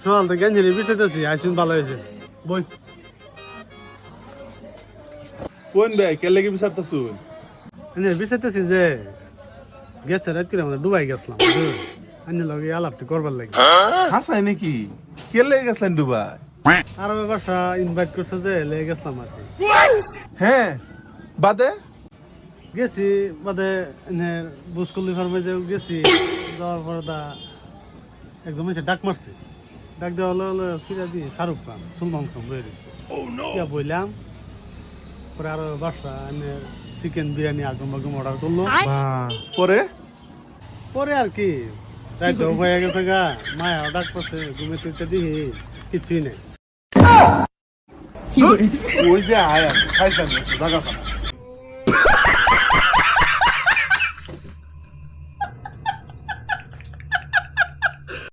সকাল থেকে গেঞ্জিরে বিছাইতেছি আইসুন ভালো হয়েছে বই কোন ভাই কে লেগে বিচারতাছু? বিছাইতেছি যে গেছে রাত করে আমরা ডুবাই গেছিলাম আইনের লগে আলাপটি করবার লাগে হাসাই নাকি? কে লেগে গেছলেন দুবাই? আর ওই বাসা ইনভাইট করছে যে লেগে গেছিলাম আর কি হ্যাঁ বাদে গেছি বাদে বুসকলি ফার্মে যে গেছি যাওয়ার পরে একজন মানুষ ডাক মারছে ডাক দেওয়া হলো ফিরা দিয়ে শাহরুখ খান সুলমান খান বয়ে দিচ্ছে ইয়া বললাম পরে আরো বাসা চিকেন বিরিয়ানি আগম বাগম অর্ডার করলো পরে পরে আর কি রাইত হয়ে গেছে গা মায়া ডাক করছে ঘুমে তুইতে দিহি কিছুই নেই ওই যে আয়া খাইতাম জায়গা